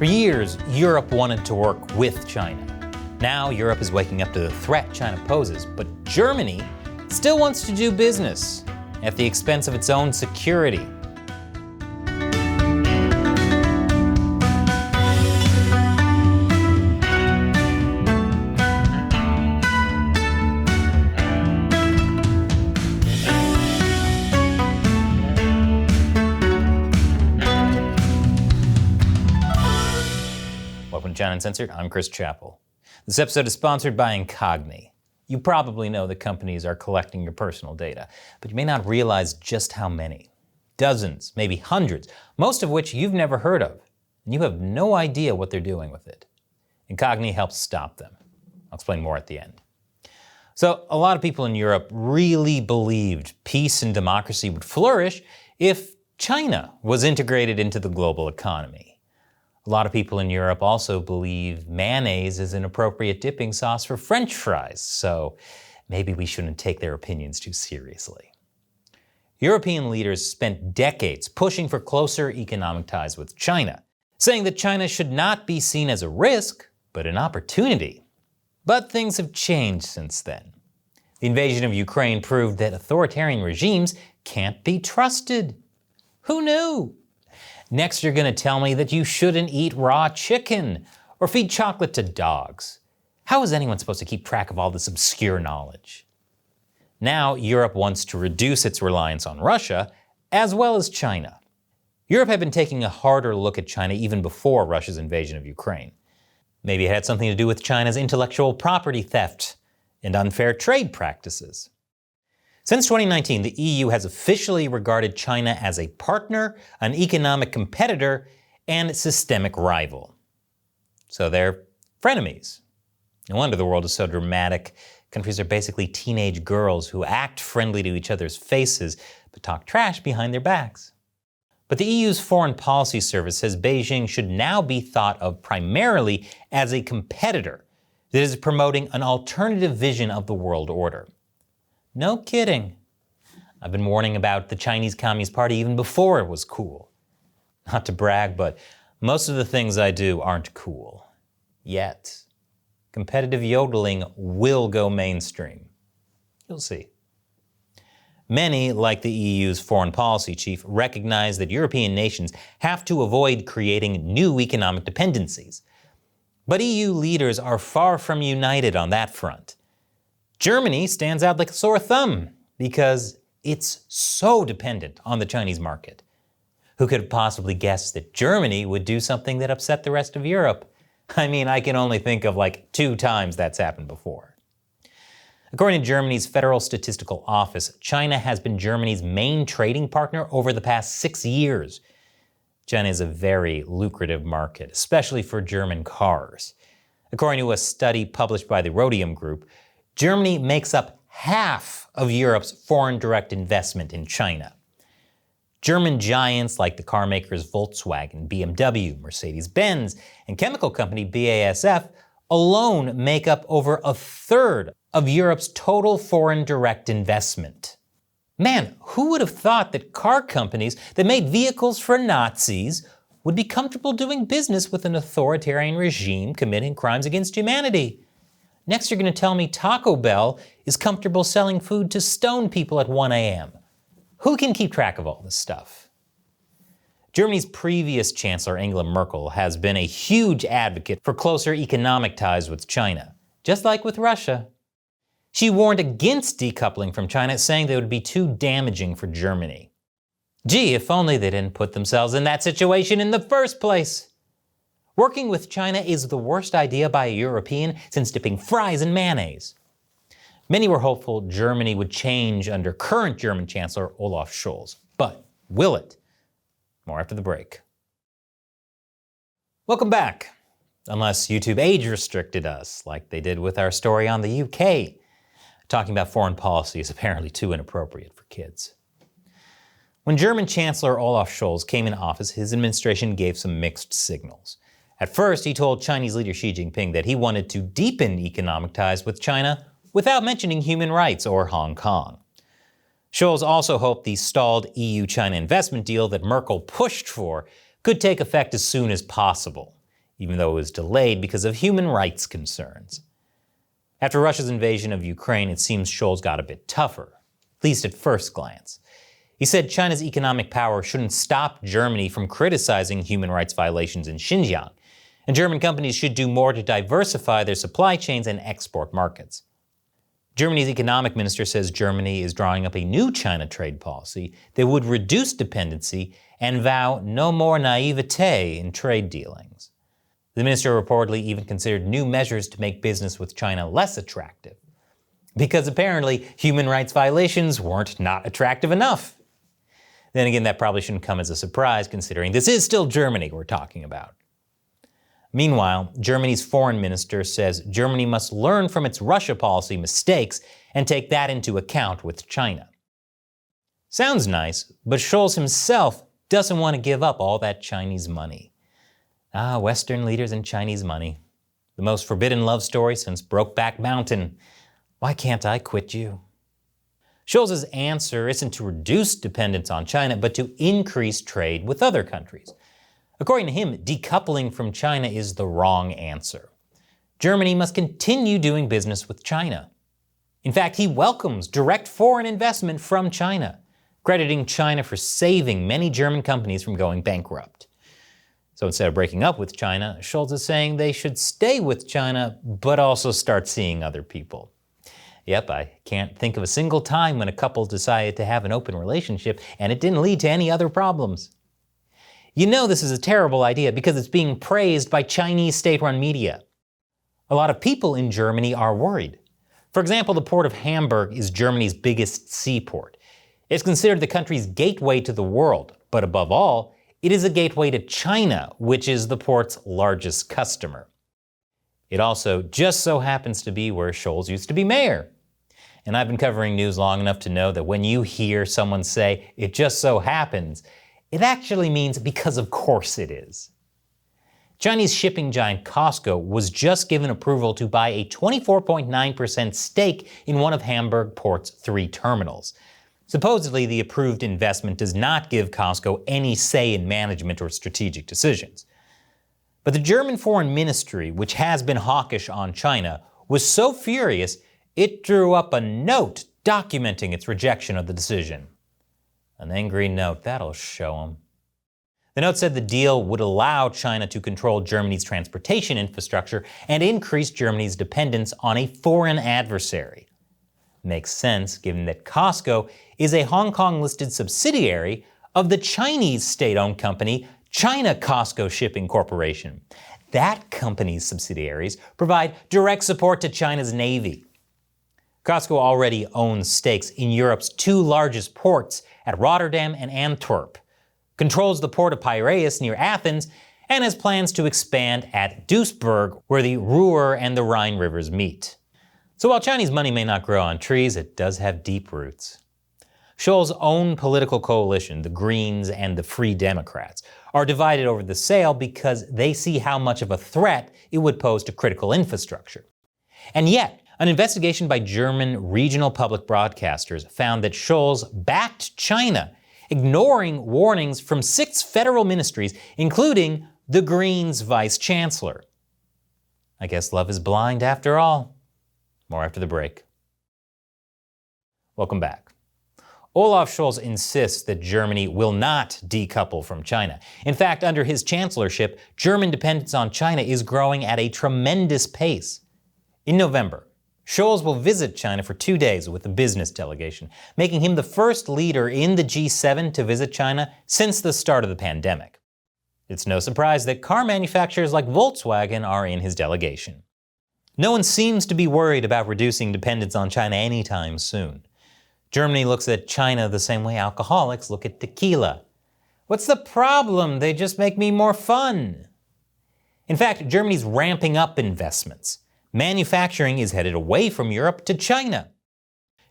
For years, Europe wanted to work with China. Now Europe is waking up to the threat China poses, but Germany still wants to do business at the expense of its own security. Welcome to China Uncensored. I'm Chris Chappell. This episode is sponsored by Incogni. You probably know that companies are collecting your personal data, but you may not realize just how many. Dozens, maybe hundreds, most of which you've never heard of, and you have no idea what they're doing with it. Incogni helps stop them. I'll explain more at the end. So, a lot of people in Europe really believed peace and democracy would flourish if China was integrated into the global economy. A lot of people in Europe also believe mayonnaise is an appropriate dipping sauce for French fries, so maybe we shouldn't take their opinions too seriously. European leaders spent decades pushing for closer economic ties with China, saying that China should not be seen as a risk, but an opportunity. But things have changed since then. The invasion of Ukraine proved that authoritarian regimes can't be trusted. Who knew? Next, you're going to tell me that you shouldn't eat raw chicken or feed chocolate to dogs. How is anyone supposed to keep track of all this obscure knowledge? Now, Europe wants to reduce its reliance on Russia, as well as China. Europe had been taking a harder look at China even before Russia's invasion of Ukraine. Maybe it had something to do with China's intellectual property theft and unfair trade practices. Since 2019, the EU has officially regarded China as a partner, an economic competitor, and systemic rival. So they're frenemies. No wonder the world is so dramatic. Countries are basically teenage girls who act friendly to each other's faces, but talk trash behind their backs. But the EU's Foreign Policy Service says Beijing should now be thought of primarily as a competitor that is promoting an alternative vision of the world order. No kidding. I've been warning about the Chinese Communist Party even before it was cool. Not to brag, but most of the things I do aren't cool. Yet. Competitive yodeling will go mainstream. You'll see. Many, like the EU's foreign policy chief, recognize that European nations have to avoid creating new economic dependencies. But EU leaders are far from united on that front. Germany stands out like a sore thumb because it's so dependent on the Chinese market. Who could have possibly guessed that Germany would do something that upset the rest of Europe? I mean, I can only think of like 2 times that's happened before. According to Germany's Federal Statistical Office, China has been Germany's main trading partner over the past 6 years. China is a very lucrative market, especially for German cars. According to a study published by the Rhodium Group, Germany makes up half of Europe's foreign direct investment in China. German giants like the car makers Volkswagen, BMW, Mercedes-Benz, and chemical company BASF alone make up over a third of Europe's total foreign direct investment. Man, who would have thought that car companies that made vehicles for Nazis would be comfortable doing business with an authoritarian regime committing crimes against humanity? Next, you're going to tell me Taco Bell is comfortable selling food to stone people at 1 a.m. Who can keep track of all this stuff? Germany's previous Chancellor, Angela Merkel, has been a huge advocate for closer economic ties with China, just like with Russia. She warned against decoupling from China, saying that it would be too damaging for Germany. Gee, if only they didn't put themselves in that situation in the first place. Working with China is the worst idea by a European since dipping fries in mayonnaise. Many were hopeful Germany would change under current German Chancellor Olaf Scholz. But will it? More after the break. Welcome back. Unless YouTube age restricted us, like they did with our story on the UK. Talking about foreign policy is apparently too inappropriate for kids. When German Chancellor Olaf Scholz came into office, his administration gave some mixed signals. At first, he told Chinese leader Xi Jinping that he wanted to deepen economic ties with China without mentioning human rights or Hong Kong. Scholz also hoped the stalled EU-China investment deal that Merkel pushed for could take effect as soon as possible. even though it was delayed because of human rights concerns. After Russia's invasion of Ukraine, it seems Scholz got a bit tougher, at least at first glance. He said China's economic power shouldn't stop Germany from criticizing human rights violations in Xinjiang, and German companies should do more to diversify their supply chains and export markets. Germany's economic minister says Germany is drawing up a new China trade policy that would reduce dependency and vow no more naivete in trade dealings. The minister reportedly even considered new measures to make business with China less attractive, because apparently human rights violations weren't not attractive enough. Then again, that probably shouldn't come as a surprise, considering this is still Germany we're talking about. Meanwhile, Germany's foreign minister says Germany must learn from its Russia policy mistakes and take that into account with China. Sounds nice, but Scholz himself doesn't want to give up all that Chinese money. Western leaders and Chinese money. The most forbidden love story since Brokeback Mountain. Why can't I quit you? Scholz's answer isn't to reduce dependence on China, but to increase trade with other countries. According to him, decoupling from China is the wrong answer. Germany must continue doing business with China. In fact, he welcomes direct foreign investment from China, crediting China for saving many German companies from going bankrupt. So instead of breaking up with China, Scholz is saying they should stay with China, but also start seeing other people. Yep, I can't think of a single time when a couple decided to have an open relationship and it didn't lead to any other problems. You know this is a terrible idea because it's being praised by Chinese state-run media. A lot of people in Germany are worried. For example, the port of Hamburg is Germany's biggest seaport. It's considered the country's gateway to the world, but above all, it is a gateway to China, which is the port's largest customer. It also just so happens to be where Scholz used to be mayor. And I've been covering news long enough to know that when you hear someone say, "it just so happens," it actually means because of course it is. Chinese shipping giant Costco was just given approval to buy a 24.9% stake in one of Hamburg Port's 3 terminals. Supposedly, the approved investment does not give Costco any say in management or strategic decisions. But the German Foreign Ministry, which has been hawkish on China, was so furious it drew up a note documenting its rejection of the decision. An angry note, that'll show 'em. The note said the deal would allow China to control Germany's transportation infrastructure and increase Germany's dependence on a foreign adversary. Makes sense given that Costco is a Hong Kong-listed subsidiary of the Chinese state-owned company China Costco Shipping Corporation. That company's subsidiaries provide direct support to China's Navy. Costco already owns stakes in Europe's 2 largest ports at Rotterdam and Antwerp, controls the port of Piraeus near Athens, and has plans to expand at Duisburg, where the Ruhr and the Rhine rivers meet. So while Chinese money may not grow on trees, it does have deep roots. Scholz's own political coalition, the Greens and the Free Democrats, are divided over the sale because they see how much of a threat it would pose to critical infrastructure. And yet, an investigation by German regional public broadcasters found that Scholz backed China, ignoring warnings from 6 federal ministries, including the Greens' vice chancellor. I guess love is blind after all. More after the break. Welcome back. Olaf Scholz insists that Germany will not decouple from China. In fact, under his chancellorship, German dependence on China is growing at a tremendous pace. In November, Scholz will visit China for 2 days with a business delegation, making him the first leader in the G7 to visit China since the start of the pandemic. It's no surprise that car manufacturers like Volkswagen are in his delegation. No one seems to be worried about reducing dependence on China anytime soon. Germany looks at China the same way alcoholics look at tequila. What's the problem? They just make me more fun. In fact, Germany's ramping up investments. Manufacturing is headed away from Europe to China.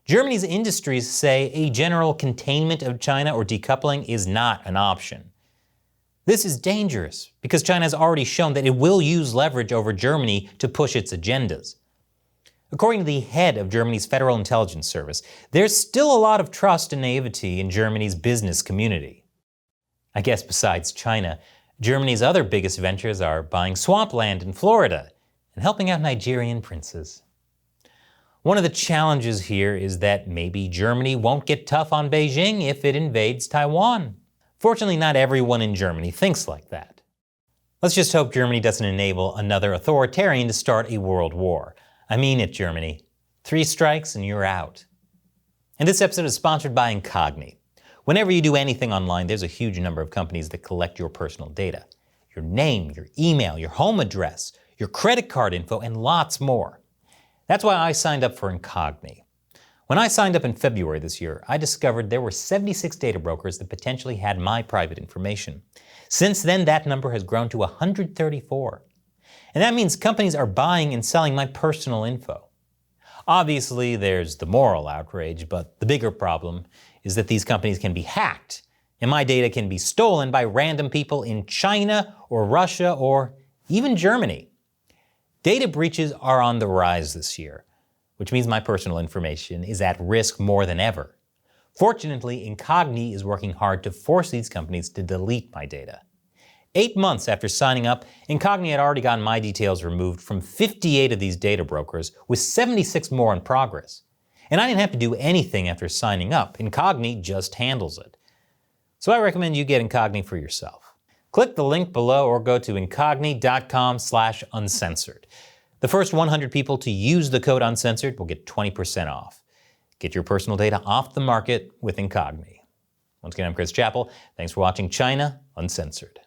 Germany's industries say a general containment of China or decoupling is not an option. This is dangerous because China has already shown that it will use leverage over Germany to push its agendas. According to the head of Germany's Federal Intelligence Service, there's still a lot of trust and naivety in Germany's business community. I guess besides China, Germany's other biggest ventures are buying swampland in Florida and helping out Nigerian princes. One of the challenges here is that maybe Germany won't get tough on Beijing if it invades Taiwan. Fortunately, not everyone in Germany thinks like that. Let's just hope Germany doesn't enable another authoritarian to start a world war. I mean it, Germany. 3 strikes and you're out. And this episode is sponsored by Incogni. Whenever you do anything online, there's a huge number of companies that collect your personal data. Your name, your email, your home address, your credit card info, and lots more. That's why I signed up for Incogni. When I signed up in February this year, I discovered there were 76 data brokers that potentially had my private information. Since then, that number has grown to 134. And that means companies are buying and selling my personal info. Obviously, there's the moral outrage, but the bigger problem is that these companies can be hacked, and my data can be stolen by random people in China or Russia or even Germany. Data breaches are on the rise this year, which means my personal information is at risk more than ever. Fortunately, Incogni is working hard to force these companies to delete my data. 8 months after signing up, Incogni had already gotten my details removed from 58 of these data brokers, with 76 more in progress. And I didn't have to do anything after signing up. Incogni just handles it. So I recommend you get Incogni for yourself. Click the link below or go to incogni.com/uncensored. The first 100 people to use the code uncensored will get 20% off. Get your personal data off the market with Incogni. Once again, I'm Chris Chappell. Thanks for watching China Uncensored.